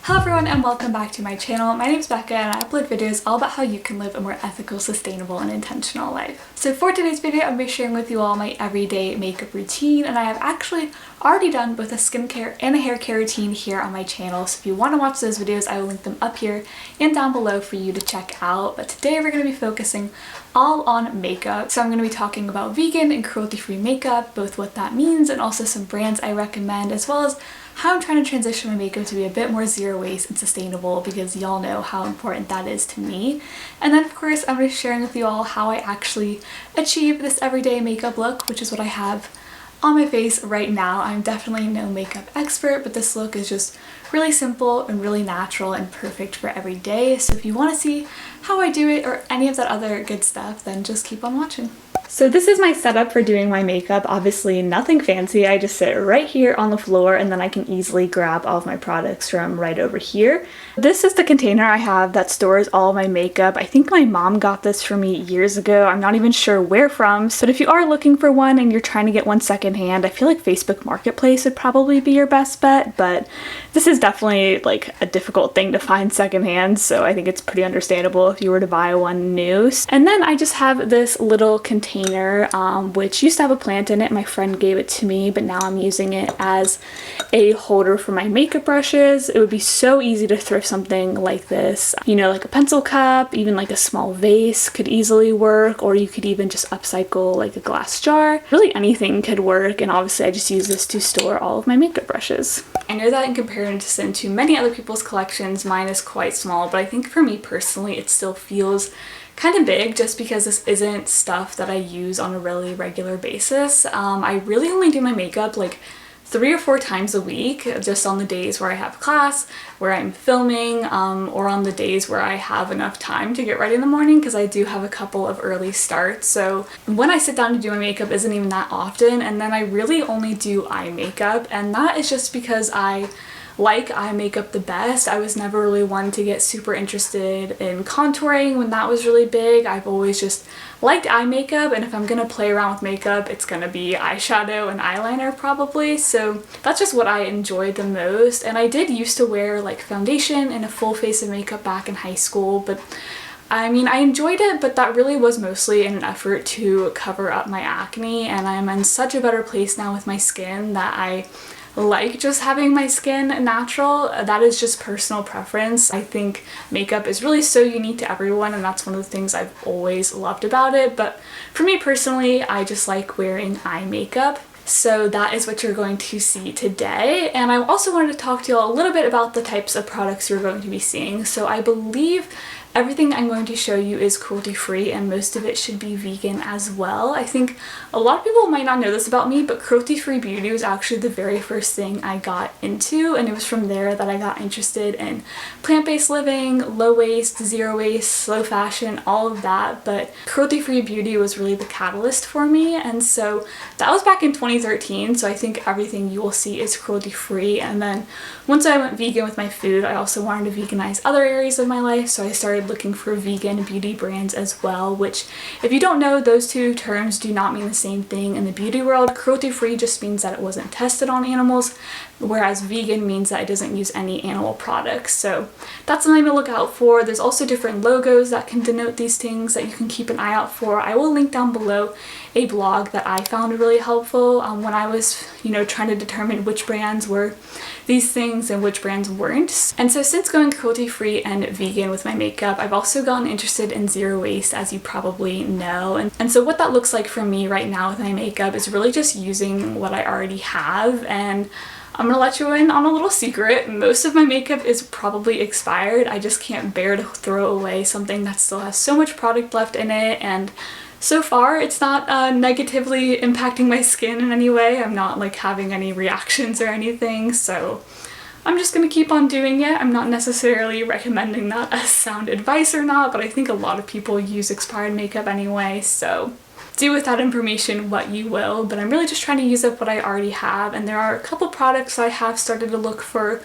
Hello everyone and welcome back to my channel. My name is Becca and I upload videos all about how you can live a more ethical, sustainable, and intentional life. So for today's video, I'm going to be sharing with you all my everyday makeup routine, and I have actually already done both a skincare and a hair care routine here on my channel. So if you want to watch those videos, I will link them up here and down below for you to check out. But today we're going to be focusing all on makeup. So I'm going to be talking about vegan and cruelty-free makeup, both what that means and also some brands I recommend, as well as how I'm trying to transition my makeup to be a bit more zero waste and sustainable, because y'all know how important that is to me. And then of course I'm going to be sharing with you all how I actually achieve this everyday makeup look, which is what I have on my face right now. I'm definitely no makeup expert, but this look is just really simple and really natural and perfect for every day. So if you want to see how I do it or any of that other good stuff, then just keep on watching. So this is my setup for doing my makeup. Obviously nothing fancy. I just sit right here on the floor and then I can easily grab all of my products from right over here. This is the container I have that stores all of my makeup. I think my mom got this for me years ago. I'm not even sure where from. But if you are looking for one and you're trying to get one secondhand, I feel like Facebook Marketplace would probably be your best bet, but this is definitely like a difficult thing to find secondhand, so I think it's pretty understandable if you were to buy one new. And then I just have this little container which used to have a plant in it. My friend gave it to me, but now I'm using it as a holder for my makeup brushes. It would be so easy to thrift something like this. You know, like a pencil cup, even like a small vase could easily work, or you could even just upcycle like a glass jar. Really anything could work, and obviously I just use this to store all of my makeup brushes. I know that in comparison to many other people's collections, mine is quite small, but I think for me personally it still feels kind of big just because this isn't stuff that I use on a really regular basis. I really only do my makeup like 3 or 4 times a week, just on the days where I have class, where I'm filming, or on the days where I have enough time to get ready in the morning, because I do have a couple of early starts. So when I sit down to do my makeup isn't even that often, and then I really only do eye makeup, and that is just because I like eye makeup the best. I was never really one to get super interested in contouring when that was really big. I've always just liked eye makeup, and if I'm gonna play around with makeup, it's gonna be eyeshadow and eyeliner probably. So that's just what I enjoyed the most. And I did used to wear like foundation and a full face of makeup back in high school, but I mean, I enjoyed it, but that really was mostly in an effort to cover up my acne, and I'm in such a better place now with my skin that I like just having my skin natural. That is just personal preference. I think makeup is really so unique to everyone, and that's one of the things I've always loved about it. But for me personally, I just like wearing eye makeup. So that is what you're going to see today. And I also wanted to talk to you all a little bit about the types of products you're going to be seeing. So I believe everything I'm going to show you is cruelty-free, and most of it should be vegan as well. I think a lot of people might not know this about me, but cruelty-free beauty was actually the very first thing I got into, and it was from there that I got interested in plant-based living, low waste, zero waste, slow fashion, all of that. But cruelty-free beauty was really the catalyst for me, and so that was back in 2013. So I think everything you will see is cruelty-free. And then once I went vegan with my food, I also wanted to veganize other areas of my life, so I started looking for vegan beauty brands as well, which if you don't know, those two terms do not mean the same thing in the beauty world. Cruelty-free just means that it wasn't tested on animals, whereas vegan means that it doesn't use any animal products. So that's something to look out for. There's also different logos that can denote these things that you can keep an eye out for. I will link down below a blog that I found really helpful when I was, trying to determine which brands were these things and which brands weren't. And so since going cruelty-free and vegan with my makeup, I've also gotten interested in zero waste, as you probably know. And so what that looks like for me right now with my makeup is really just using what I already have. And I'm gonna let you in on a little secret. Most of my makeup is probably expired. I just can't bear to throw away something that still has so much product left in it, and so far it's not negatively impacting my skin in any way. I'm not like having any reactions or anything, so I'm just gonna keep on doing it. I'm not necessarily recommending that as sound advice or not, but I think a lot of people use expired makeup anyway, so do with that information what you will. But I'm really just trying to use up what I already have, and there are a couple products I have started to look for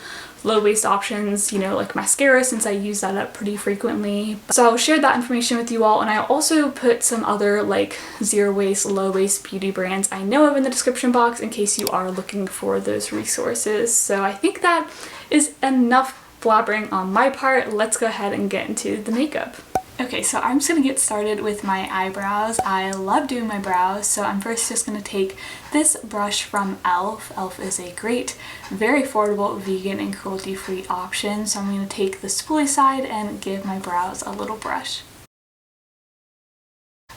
low waste options, like mascara, since I use that up pretty frequently. So I'll share that information with you all, and I also put some other like zero waste, low waste beauty brands I know of in the description box in case you are looking for those resources. So I think that is enough blabbering on my part, let's go ahead and get into the makeup. Okay, so I'm just gonna get started with my eyebrows. I love doing my brows, so I'm first just gonna take this brush from e.l.f. e.l.f. is a great, very affordable, vegan and cruelty-free option. So I'm gonna take the spoolie side and give my brows a little brush.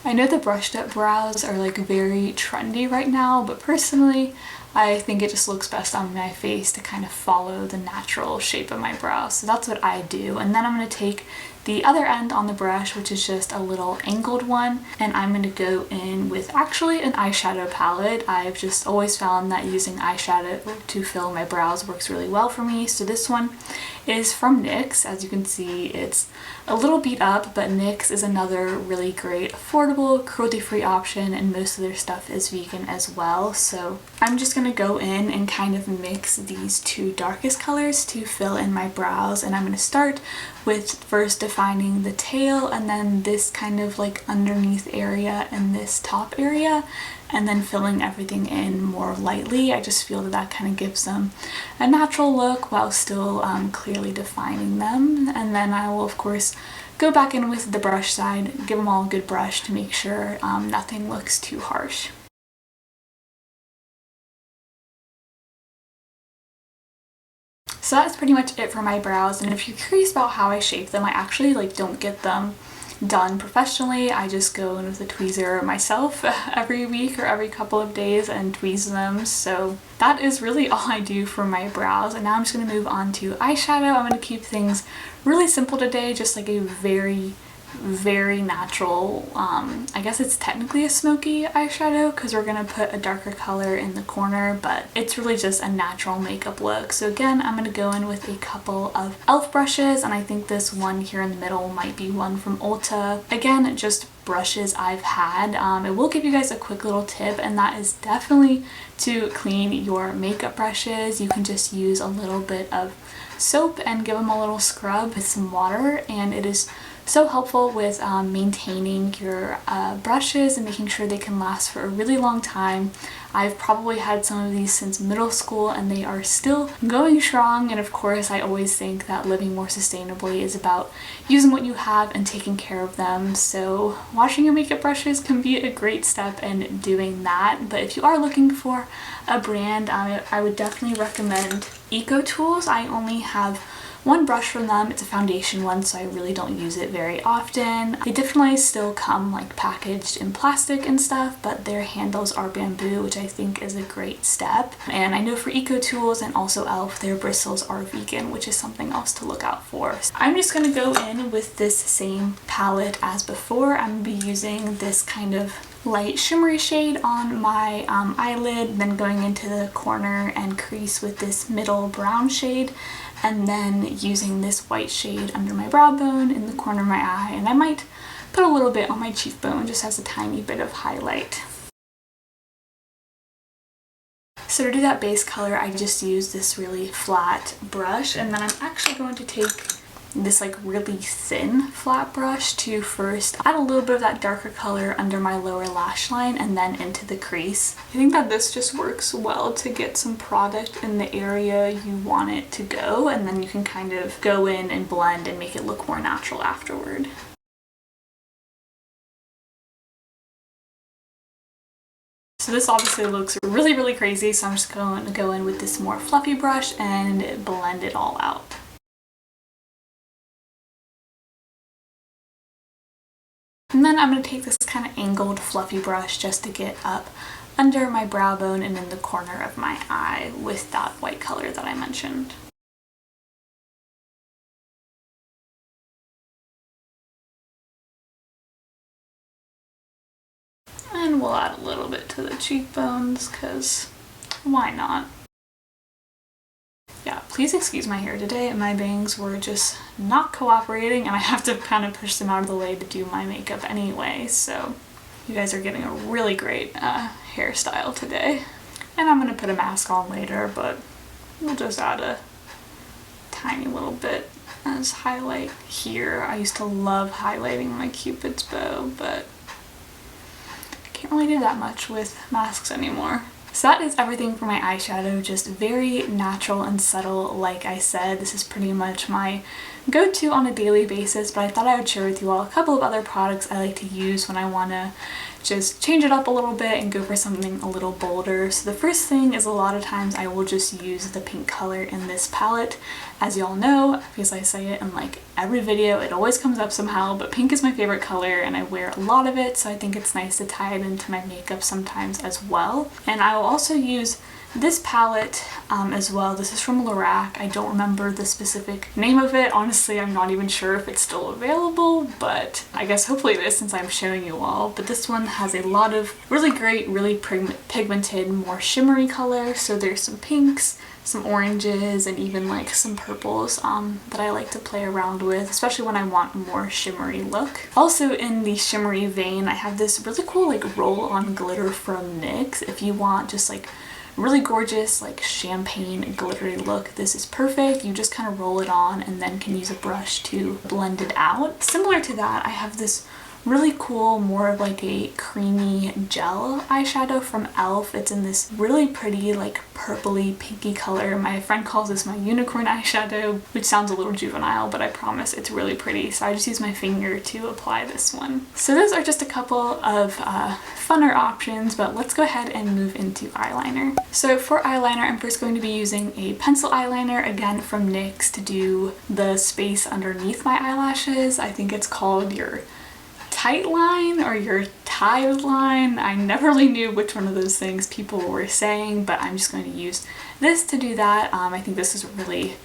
I know the brushed up brows are like very trendy right now, but personally, I think it just looks best on my face to kind of follow the natural shape of my brows. So that's what I do. And then I'm going to take the other end on the brush, which is just a little angled one, and I'm going to go in with actually an eyeshadow palette. I've just always found that using eyeshadow to fill my brows works really well for me. So this one is from NYX. As you can see, it's a little beat up, but NYX is another really great, affordable, cruelty-free option, and most of their stuff is vegan as well. So I'm just going to go in and kind of mix these two darkest colors to fill in my brows, and I'm going to start with first defining the tail and then this kind of like underneath area and this top area, and then filling everything in more lightly. I just feel that that kind of gives them a natural look while still clearly defining them. And then I will of course go back in with the brush side, give them all a good brush to make sure nothing looks too harsh. So that's pretty much it for my brows, and if you're curious about how I shape them, I actually don't get them done professionally. I just go in with a tweezer myself every week or every couple of days and tweeze them. So that is really all I do for my brows. And now I'm just going to move on to eyeshadow. I'm going to keep things really simple today, just like a very natural, I guess it's technically a smoky eyeshadow because we're gonna put a darker color in the corner, but it's really just a natural makeup look. So again, I'm gonna go in with a couple of e.l.f. brushes, and I think this one here in the middle might be one from Ulta. Again, just brushes I've had. I will give you guys a quick little tip, and that is definitely to clean your makeup brushes. You can just use a little bit of soap and give them a little scrub with some water, and it is so helpful with maintaining your brushes and making sure they can last for a really long time. I've probably had some of these since middle school and they are still going strong, and of course I always think that living more sustainably is about using what you have and taking care of them. So washing your makeup brushes can be a great step in doing that. But if you are looking for a brand, I would definitely recommend EcoTools. I only have one brush from them. It's a foundation one, so I really don't use it very often. They definitely still come packaged in plastic and stuff, but their handles are bamboo, which I think is a great step. And I know for EcoTools and also e.l.f., their bristles are vegan, which is something else to look out for. So I'm just going to go in with this same palette as before. I'm going to be using this kind of light shimmery shade on my eyelid, then going into the corner and crease with this middle brown shade, and then using this white shade under my brow bone in the corner of my eye, and I might put a little bit on my cheekbone just as a tiny bit of highlight. So to do that base color, I just use this really flat brush, and then I'm actually going to take this really thin flat brush to first add a little bit of that darker color under my lower lash line and then into the crease. I think that this just works well to get some product in the area you want it to go, and then you can kind of go in and blend and make it look more natural afterward. So this obviously looks really crazy, so I'm just going to go in with this more fluffy brush and blend it all out. And then I'm going to take this kind of angled fluffy brush just to get up under my brow bone and in the corner of my eye with that white color that I mentioned. And we'll add a little bit to the cheekbones, because why not? Yeah, please excuse my hair today. My bangs were just not cooperating, and I have to kind of push them out of the way to do my makeup anyway, so you guys are getting a really great hairstyle today. And I'm going to put a mask on later, but we'll just add a tiny little bit as highlight here. I used to love highlighting my Cupid's bow, but I can't really do that much with masks anymore. So that is everything for my eyeshadow, just very natural and subtle. Like I said, this is pretty much my go-to on a daily basis, but I thought I would share with you all a couple of other products I like to use when I want to just change it up a little bit and go for something a little bolder. So the first thing is a lot of times I will just use the pink color in this palette. As y'all know, because I say it in like every video, it always comes up somehow, but pink is my favorite color and I wear a lot of it, so I think it's nice to tie it into my makeup sometimes as well. And I will also use this palette as well. This is from Lorac. I don't remember the specific name of it. Honestly, I'm not even sure if it's still available, but I guess hopefully it is since I'm showing you all. But this one has a lot of really great, really pigmented, more shimmery colors. So there's some pinks, some oranges, and even like some purples that I like to play around with, especially when I want a more shimmery look. Also in the shimmery vein, I have this really cool like roll-on glitter from NYX. If you want just like really gorgeous like champagne glittery look, this is perfect. You just kind of roll it on and then can use a brush to blend it out. Similar to that, I have this really cool, more of like a creamy gel eyeshadow from e.l.f. It's in this really pretty like purpley pinky color. My friend calls this my unicorn eyeshadow, which sounds a little juvenile, but I promise it's really pretty. So I just use my finger to apply this one. So those are just a couple of funner options, but let's go ahead and move into eyeliner. So for eyeliner, I'm first going to be using a pencil eyeliner, again from NYX, to do the space underneath my eyelashes. I think it's called your tight line or your tide line. I never really knew which one of those things people were saying, but I'm just going to use this to do that. I think this is a really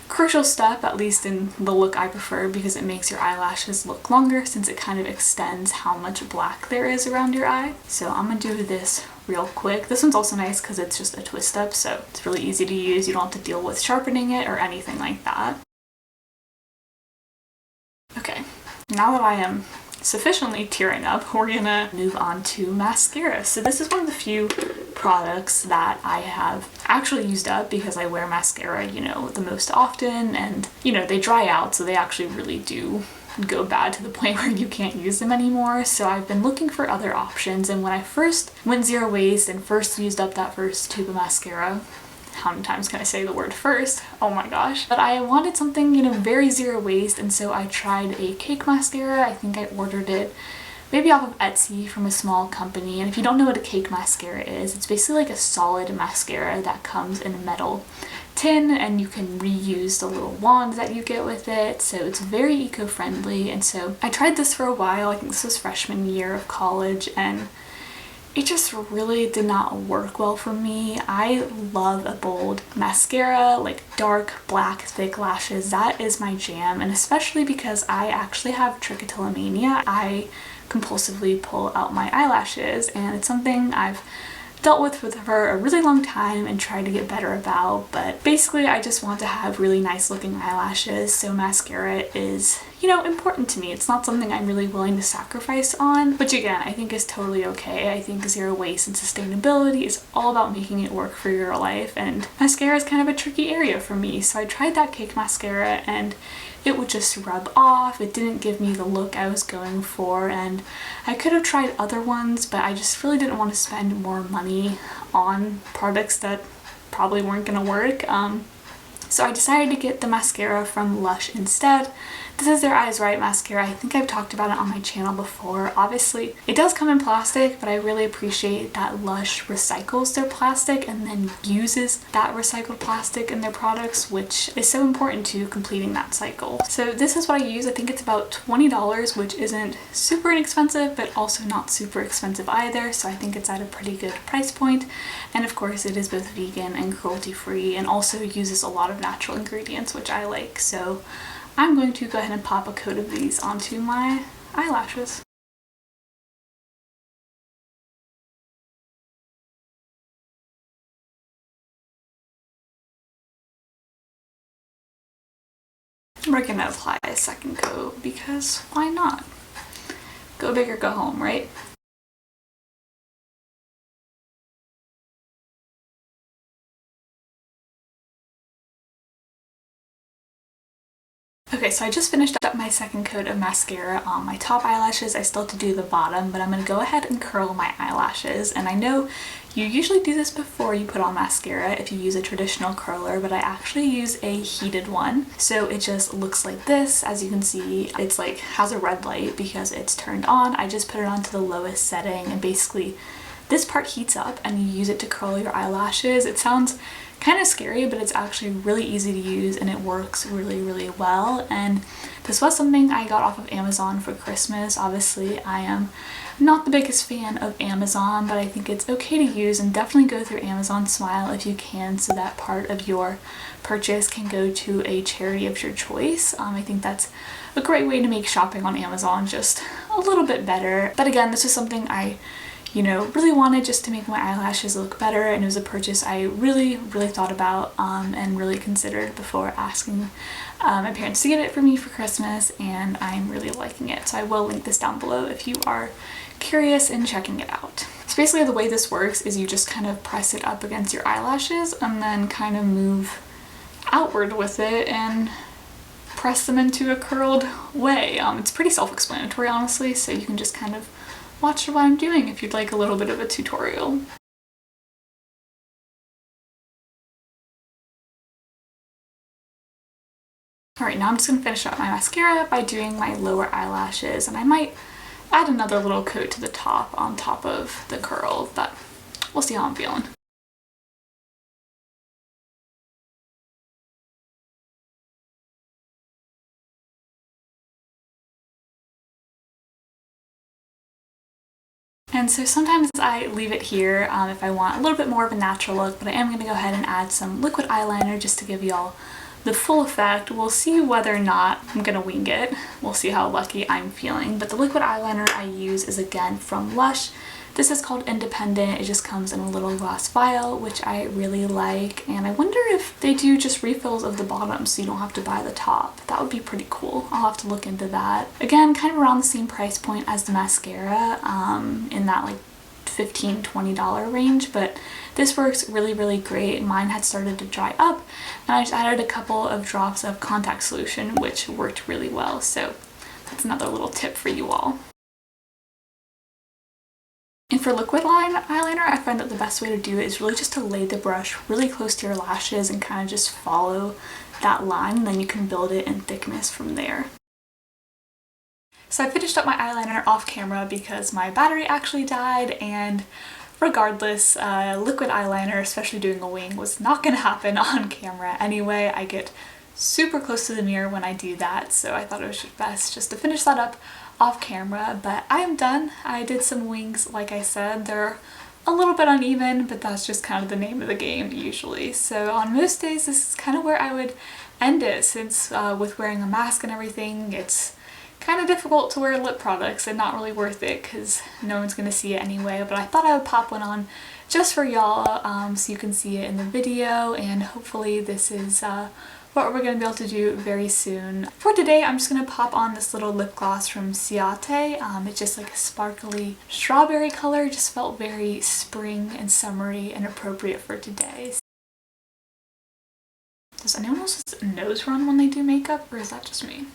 crucial step, at least in the look I prefer, because it makes your eyelashes look longer since it kind of extends how much black there is around your eye. So I'm gonna do this real quick. This one's also nice because it's just a twist up, so it's really easy to use. You don't have to deal with sharpening it or anything like that. Okay, now that I am sufficiently tearing up, we're gonna move on to mascara. So this is one of the few products that I have actually used up because I wear mascara, you know, the most often, and you know, they dry out, so they actually really do go bad to the point where you can't use them anymore. So I've been looking for other options, and when I first went zero waste and first used up that first tube of mascara, how many times can I say the word first? Oh my gosh. But I wanted something, you know, very zero waste, and so I tried a cake mascara. I think I ordered it maybe off of Etsy from a small company. And if you don't know what a cake mascara is, it's basically like a solid mascara that comes in a metal tin, and you can reuse the little wands that you get with it. So it's very eco-friendly. And so I tried this for a while. I think this was freshman year of college, and it just really did not work well for me. I love a bold mascara, like dark, black, thick lashes. That is my jam, and especially because I actually have trichotillomania. I compulsively pull out my eyelashes, and it's something I've dealt with for a really long time and tried to get better about, but basically I just want to have really nice looking eyelashes, so mascara is, you know, important to me. It's not something I'm really willing to sacrifice on, which again, I think is totally okay. I think zero waste and sustainability is all about making it work for your life, and mascara is kind of a tricky area for me. So I tried that cake mascara and it would just rub off. It didn't give me the look I was going for, and I could have tried other ones, but I just really didn't want to spend more money on products that probably weren't gonna work. So I decided to get the mascara from Lush instead. This is their Eyes Right mascara. I think I've talked about it on my channel before. Obviously, it does come in plastic, but I really appreciate that Lush recycles their plastic and then uses that recycled plastic in their products, which is so important to completing that cycle. So this is what I use. I think it's about $20, which isn't super inexpensive, but also not super expensive either. So I think it's at a pretty good price point. And of course, it is both vegan and cruelty-free, and also uses a lot of natural ingredients, which I like. So I'm going to go ahead and pop a coat of these onto my eyelashes. We're gonna apply a second coat because why not? Go big or go home, right? Okay, so I just finished up my second coat of mascara on my top eyelashes. I still have to do the bottom, but I'm going to go ahead and curl my eyelashes. And I know you usually do this before you put on mascara if you use a traditional curler, but I actually use a heated one. So it just looks like this. As you can see, it's like has a red light because it's turned on. I just put it on to the lowest setting, and basically this part heats up and you use it to curl your eyelashes. It sounds kind of scary, but it's actually really easy to use and it works really well. And this was something I got off of Amazon for Christmas. Obviously, I am not the biggest fan of Amazon, but I think it's okay to use, and definitely go through Amazon Smile if you can, so that part of your purchase can go to a charity of your choice. I think that's a great way to make shopping on Amazon just a little bit better. But again, this is something I really wanted just to make my eyelashes look better, and it was a purchase I really thought about and really considered before asking my parents to get it for me for Christmas, and I'm really liking it. So I will link this down below if you are curious in checking it out. So basically the way this works is you just kind of press it up against your eyelashes and then kind of move outward with it and press them into a curled way. It's pretty self-explanatory, honestly, so you can just kind of watch what I'm doing if you'd like a little bit of a tutorial. Alright, now I'm just going to finish up my mascara by doing my lower eyelashes, and I might add another little coat to the top on top of the curl, but we'll see how I'm feeling. And so sometimes I leave it here if I want a little bit more of a natural look, but I am going to go ahead and add some liquid eyeliner just to give y'all the full effect. We'll see whether or not I'm going to wing it. We'll see how lucky I'm feeling. But the liquid eyeliner I use is again from Lush. This is called Independent. It just comes in a little glass vial, which I really like. And I wonder if they do just refills of the bottom so you don't have to buy the top. That would be pretty cool. I'll have to look into that. Again, kind of around the same price point as the mascara, in that like $15–20 range, but this works really great. Mine had started to dry up, and I just added a couple of drops of contact solution, which worked really well. So that's another little tip for you all. And for liquid eyeliner, I find that the best way to do it is really just to lay the brush really close to your lashes and kind of just follow that line, and then you can build it in thickness from there. So I finished up my eyeliner off camera because my battery actually died, and regardless, liquid eyeliner, especially doing a wing, was not going to happen on camera anyway. I get super close to the mirror when I do that, so I thought it was best just to finish that up off camera. But I am done. I did some wings, like I said. They're a little bit uneven, but that's just kind of the name of the game usually. So on most days, this is kind of where I would end it, since with wearing a mask and everything, it's kind of difficult to wear lip products and not really worth it because no one's going to see it anyway. But I thought I would pop one on just for y'all so you can see it in the video, and hopefully this is what we're going to be able to do very soon. For today, I'm just going to pop on this little lip gloss from Ciate. It's just like a sparkly strawberry color. It just felt very spring and summery and appropriate for today. Does anyone else's nose run when they do makeup, or is that just me?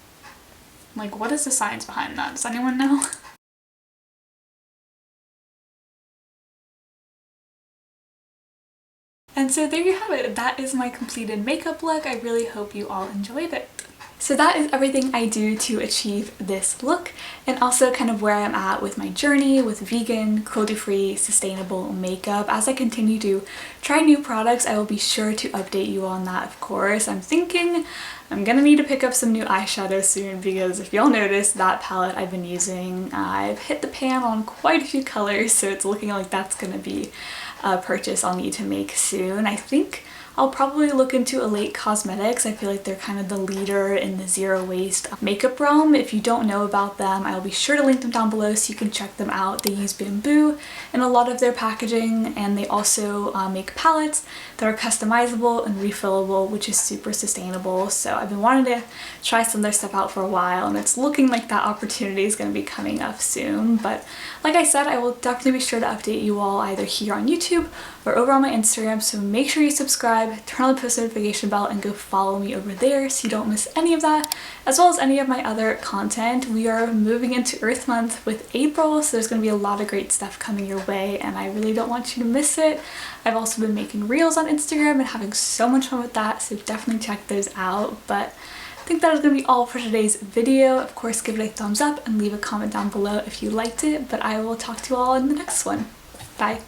Like, what is the science behind that? Does anyone know? And so there you have it. That is my completed makeup look. I really hope you all enjoyed it. So that is everything I do to achieve this look, and also kind of where I'm at with my journey with vegan, cruelty-free, sustainable makeup. As I continue to try new products, I will be sure to update you on that, of course. I'm thinking I'm gonna need to pick up some new eyeshadow soon, because if y'all noticed, that palette I've been using, I've hit the pan on quite a few colors, so it's looking like that's gonna be a purchase I'll need to make soon. I think I'll probably look into Elate Cosmetics. I feel like they're kind of the leader in the zero waste makeup realm. If you don't know about them, I'll be sure to link them down below so you can check them out. They use bamboo in a lot of their packaging, and they also make palettes that are customizable and refillable, which is super sustainable. So I've been wanting to try some of their stuff out for a while, and it's looking like that opportunity is going to be coming up soon. But like I said, I will definitely be sure to update you all either here on YouTube or over on my Instagram, so make sure you subscribe, turn on the post notification bell, and go follow me over there so you don't miss any of that, as well as any of my other content. We are moving into Earth Month with April, so there's going to be a lot of great stuff coming your way, and I really don't want you to miss it. I've also been making reels on Instagram and having so much fun with that, so definitely check those out. But I think that is going to be all for today's video. Of course, give it a thumbs up and leave a comment down below if you liked it, but I will talk to you all in the next one. Bye!